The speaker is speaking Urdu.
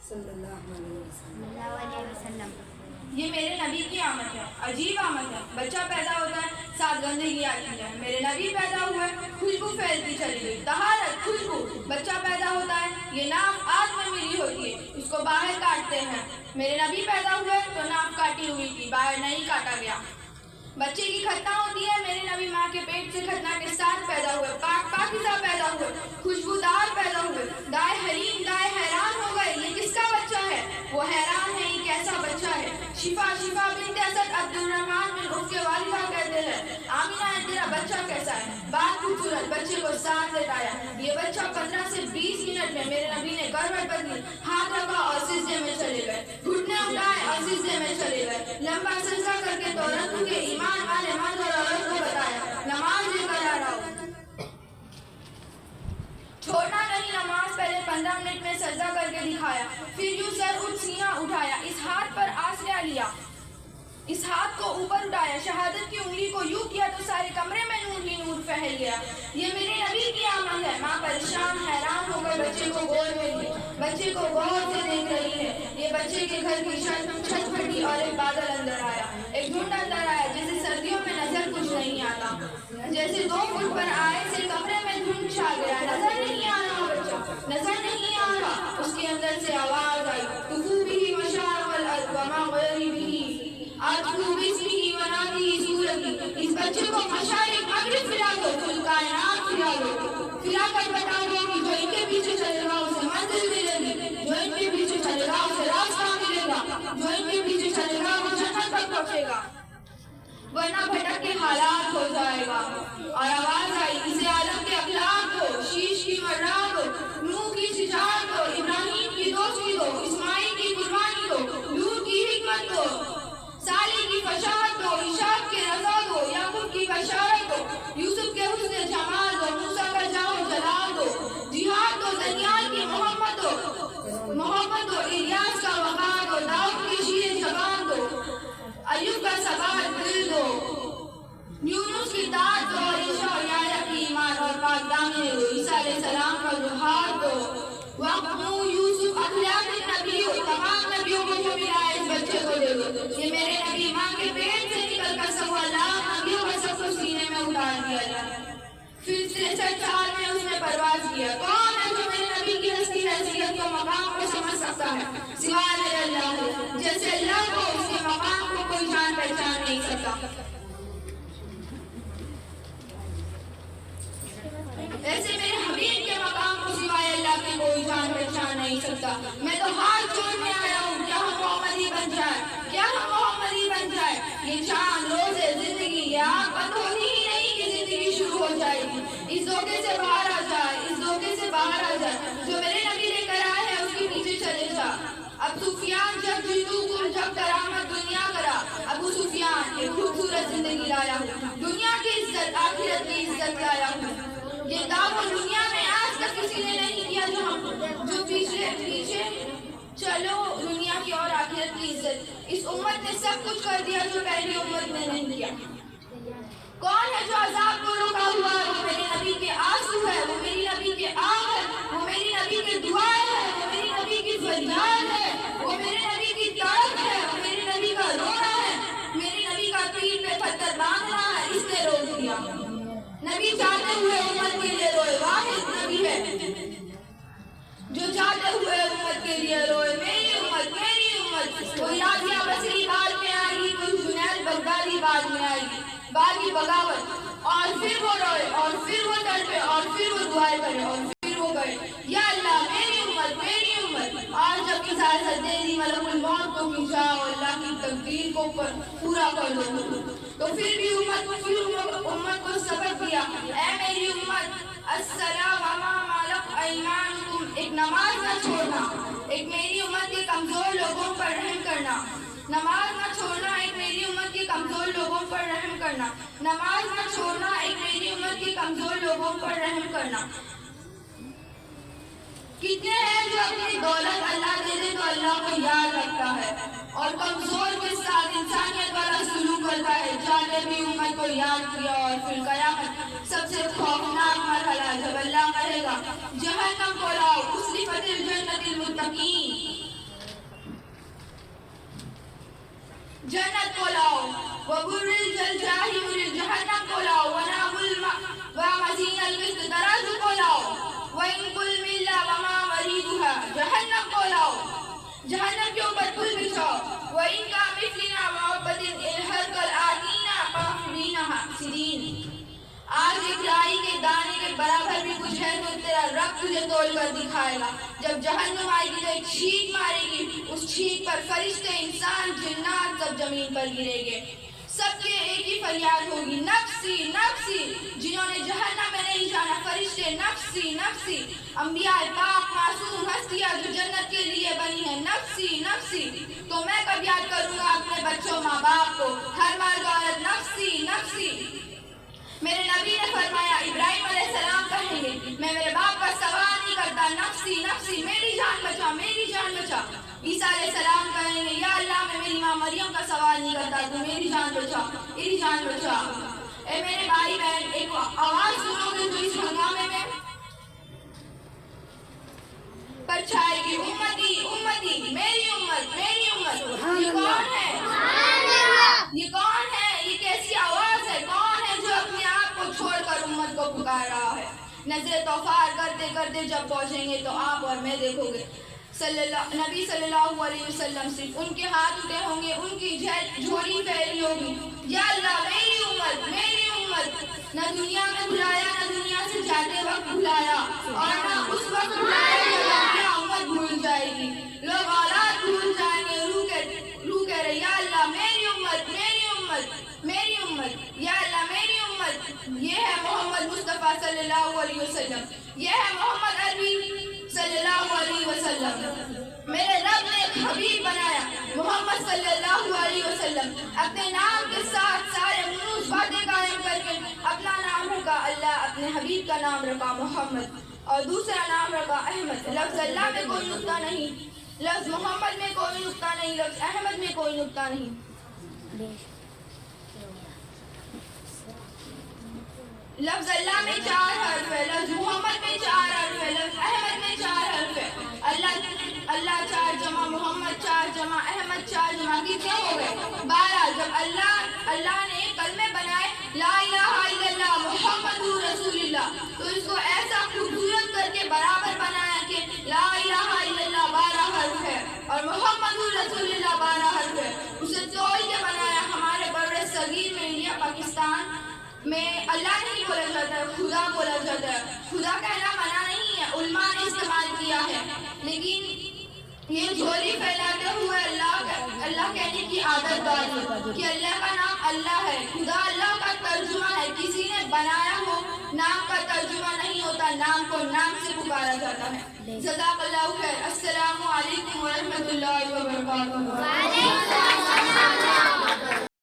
صلی اللہ علیہ وسلم۔ یہ میرے نبی کی آمد ہے، عجیب آمد ہے۔ بچہ پیدا ہوتا ہے، ساتھ گندگی آتی ہے۔ میرے نبی پیدا ہوئے، خوشبو پھیلتی چلی گئی، طہارت، خوشبو۔ بچہ پیدا ہوتا ہے، یہ ناف آگ میں ملی ہوتی ہے، اس کو باہر کاٹتے ہیں۔ میرے نبی پیدا ہوئے تو ناف کاٹی ہوئی تھی، باہر نہیں کاٹا گیا۔ بچے کی ختنہ ہوتی ہے، میرے نبی ماں کے پیٹ سے ختنہ کے ساتھ پیدا ہوئے، پاک پاکیزہ پیدا ہوئے، خوشبودار پیدا ہوئے۔ دائے حریم دائے حیران ہو گئے، یہ کس کا بچہ ہے؟ وہ حیران ہے، یہ کیسا بچہ ہے؟ شفا بنت اسد عبد الرحمن بن عوف کے والدہ کہتے ہیں، آمینہ تیرا بچہ کیسا ہے؟ بات خوبصورت، بچے کو ساتھ لٹایا۔ یہ بچہ 15 سے 20 منٹ میں میرے نبی نے کروٹ بدلی، ہاتھ رکھا اور سجدے میں چلے گئے، گھٹنے اٹھائے اور سجدے میں چلے گئے۔ لمبا سجدہ کر کے دولتوں کے ایمان والے مرد اور عورت کو بتایا، نماز لے کر آ رہا ہوں۔ چھوڑنا نہیں نماز، پہلے 15 منٹ میں سجدہ کر کے دکھایا، پھر یوں سر اٹھ سینہ اٹھایا، اس ہاتھ پر آسرا لیا، اس ہاتھ کو اوپر اٹھایا، شہادت کی انگلی کو یوں کیا تو سارے کمرے میں نور ہی نور پھیل گیا۔ یہ میرے نبی کی آمد ہے۔ ماں پریشان حیران ہو کر بچے کو گود میں لی، بچے کو غور سے دیکھ رہی ہے۔ یہ بچے کے گھر کی چھت پھٹی اور ایک بادل اندر آیا، ایک دھند اندر آیا، جیسے سردیوں میں نظر کچھ نہیں آتا، جیسے 2 فٹ پر آئے سے کمرے میں دھند چھا گیا، نظر نہیں آ رہا بچہ، نظر نہیں آ رہا۔ اس کے اندر سے آواز آئی، طفو به مشارق الارض وما مغربه آتفو باسمه ونادی صورتی۔ اس بچے کو مشارق مغرب پھرا دو، کل کائنات پھرا دو، پھرا کر بتا دو کہ جو ان کے پیچھے چلے گا اسے منزل ملے گی، جو ان کے پیچھے چلے گا اسے راستہ ملے گا، جو ان کے پیچھے چلے گا وہ جنت تک پہنچے گا، ورنہ بھٹک کے ہلاک ہو جائے گا۔ اور آواز آئی، اسے عالم کے اخلاق دو، شیش کی مراد دو، نوح کی شجاعت دو، ابراہیم کی دوستی دو، اسماعیل کی قربانی دو، لوط کی حکمت دو، صالح کی فشاعت دو، عیسیٰ کے رضا دو، یعقوب کی بشارت دو، یوسف کے حسن جمال دو، موسیٰ کا جاہ و جلال دو، جہاد دو، دانیال کی محبت دو، الیاس کا وقار دو، داؤد کی شیر زبان دو، ایوب کا ثبات دل دو، یونس کی داد دو، عیسیٰ اور یحییٰ کی ایمان اور پاک دامنی دو، عیسیٰ علیہ السلام کا جہاد دو، وقت نوح یوسف اخلاق نبی ہو، تمام نبیوں کو جو ملا ہے اس بچے کو دے دو۔ یہ میرے نبی ماں کے پیٹ سے نکل کر سوا لاکھ نبیوں کا سب کو سینے میں اتار دیا جائے۔ پھر 63 سال میں اس نے پرواز کیا۔ کون ہے جو میرے نبی کی ہستی حیثیت کو مقام کو سمجھ سکتا ہے؟ سوائے اللہ، جیسے اللہ کو اس کے مقام کو کوئی جان پہچان نہیں سکتا، ایسے میرے حبیب کے مقام کو سوائے اللہ کے کوئی جان پہچان نہیں سکتا۔ میں تو ہاتھ جوڑنے آیا ہوں، کیا ہم محمدی بن جائے، کیا ہم محمدی بن جائے۔ یہ چاند روزے زندگی، یہ آگ بند ہوتی ہی نہیں کہ زندگی شروع ہو جائے گی۔ اس دھوکے سے باہر آ جائے، اس دھوکے سے باہر آ جائے، جو میرے نبی لے کر آئے ہیں اس کے پیچھے چلے جا۔ ابو سفیان جب جب کرامت دنیا کرا، ابو سفیان ایک خوبصورت زندگی لایا ہوں، دنیا کی عزت آخرت کی عزت لایا ہوں۔ یہ دعویٰ دنیا میں آج تک کسی نے نہیں کیا، جو پیچھے چلو دنیا کی اور آخرت کی عزت۔ اس امت نے سب کچھ کر دیا جو پہلی امت نے نہیں کیا۔ کون ہے جو عذاب کو روکا ہوا ہے؟ وہ میرے نبی کے آنسو ہے، وہ میری نبی کے آہ ہے، وہ میری نبی کے دعائیں ہے، وہ میری نبی کی فریاد ہے، وہ میرے نبی کی تڑپ ہے، وہ میرے نبی کا رونا ہے، میرے نبی کا تیر پہ پتھر باندھنا ہے، اس نے روک دیا۔ نبی چاہتے ہوئے امت کے لیے روئے، واحد نبی ہے جو چاہتے ہوئے امت کے لیے روئے۔ میری امت، میری امت، کوئی راضیہ بصری بعد میں آئے گی، کوئی جنید بغدادی بعد میں آئے گی، باغی بغاوت، اور پھر وہ روئے، اور پھر وہ تڑپے، اور پھر وہ دعائیں کرے، اور پھر وہ گئے، یا اللہ میری امت، میری امت۔ اور جب اجازت دے دی ملک الموت کو کہ جاؤ اللہ کی تقدیر کو پورا کر دو، تو پھر بھی امت کو سبق دیا، اے میری امت، السلام وما ملک ایمانکم، ایک نماز نہ چھوڑنا، ایک میری امت کے کمزور لوگوں پر رحم کرنا، نماز نہ چھوڑنا، ایک میری امت کے کمزور لوگوں پر رحم کرنا، نماز نہ چھوڑنا، ایک میری امت کے کمزور لوگوں پر رحم کرنا۔ کتنے ہیں جو اپنی دولت اللہ دے دے تو اللہ کو یاد رکھتا ہے، اور کمزور کے ساتھ انسانیت والا سلوک کرتا ہے، جاتے بھی امت کو یاد کیا۔ اور پھر قیامت سب سے خوفناک مرحلہ، جب اللہ کہے گا جہنم کو لاؤ، اسلفت الجنت المتقین، وبرج الجاحیم لجہنم کو لاؤ ونام ومزین القسط ترازو کو لاؤ وإن كل ملة وما مريدها جہنم کو لاؤ جہنم کے اوپر پل بچھاؤ وإن كمثلنا محبة الحرق الآتینا قافلینها سرین آج ایک رائی کے دانے کے برابر بھی کچھ ہے تو تیرا رب تجھے تول کر دکھائے گا. جب جہنم آئے گی تو ایک چھینک مارے گی, اس چھینک پر فرشتے انسان جنات سب زمین پر گریں گے. سب کے ایک ہی فریاد ہوگی نفسی نفسی. جنہوں نے جہنم میں نہیں جانا فرشتے نفسی نفسی. انبیاء پاک معصوم ہستیاں جو جنت کے لیے بنی ہیں نفسی نفسی. تو میں کب یاد کروں گا اپنے بچوں ماں باپ کو, ہر مرد عورت نفسی نفسی. میرے نبی نے فرمایا ابراہیم علیہ السلام کہیں گے میں میرے باپ کا سوال نہیں کرتا نفسی نفسی, میری جان بچا میری جان بچا. عیسیٰ علیہ السلام کہیں گے یا اللہ میں میری ماں مریم کا سوال نہیں کرتا تو میری جان بچا میری جان بچا. اے میرے بھائی بہن ایک آواز سنو گے جو اس ہنگامے میں پرچھائے گی امتی امتی میری امت میری امت. یہ کون ہے یہ کون ہے یہ کیسی آواز ہے, کون ہے جو اپنے آپ کو چھوڑ کر امت کو پکار رہا ہے. نظر توفار کرتے کرتے جب پہنچیں گے تو آپ اور میں دیکھو گے نبی صلی اللہ علیہ وسلم صرف ان کے ہاتھ اٹھے ہوں گے, ان کی جھولی پھیلی ہوگی یا اللہ میری امت میری امت. نہ دنیا میں بلایا نہ دنیا سے جاتے وقت بلایا اور نہ اس وقت بلایا جب کیا امت بھول جائے گی. لوگ اولاد بھول جائیں گے, روح کہہ رہے یا اللہ میری امت میری امت میری امت یا اللہ میری امت. یہ ہے محمد مصطفیٰ صلی اللہ علیہ وسلم, یہ ہے محمد عربی صلی اللہ علیہ وسلم. میرے رب نے ایک حبیب بنایا محمد صلی اللہ علیہ وسلم. اپنے نام کے ساتھ سارے منوس باتیں قائم کر کے اپنا نام رکھا اللہ, اپنے حبیب کا نام رکھا محمد اور دوسرا نام رکھا احمد. لفظ اللہ میں کوئی نقطہ نہیں, لفظ محمد میں کوئی نقطہ نہیں, لفظ احمد میں کوئی نقطہ نہیں. لفظ اللہ میں 4 حرف ہے, لفظ محمد میں 4 حرف ہے, لفظ احمد میں 4 حرف ہے. اللہ 4 جمع محمد 4 جمع احمد 4 جمع کتنے ہو گئے 12. جب اللہ نے کلمے بنائے لا الہ الا اللہ محمد رسول اللہ تو اس کو ایسا خوبصورت کر کے برابر بنایا کہ لا الہ الا اللہ 12 حرف ہے اور محمد رسول اللہ 12 حرف ہے. اسے توڑ کے بنایا. ہمارے بر صغیر میں انڈیا پاکستان میں اللہ نہیں بولا جاتا ہے, خدا بولا جاتا ہے. خدا کہنا منع نہیں ہے, علماء نے استعمال کیا ہے, لیکن یہ جھولی پھیلاتے ہوئے اللہ کہنے کی عادت ڈالی کہ اللہ کا نام اللہ ہے. خدا اللہ کا ترجمہ ہے, کسی نے بنایا ہو نام کا ترجمہ نہیں ہوتا, نام کو نام سے پکارا جاتا ہے. جزاک اللہ خیر. السلام علیکم ورحمۃ اللہ وبرکاتہ.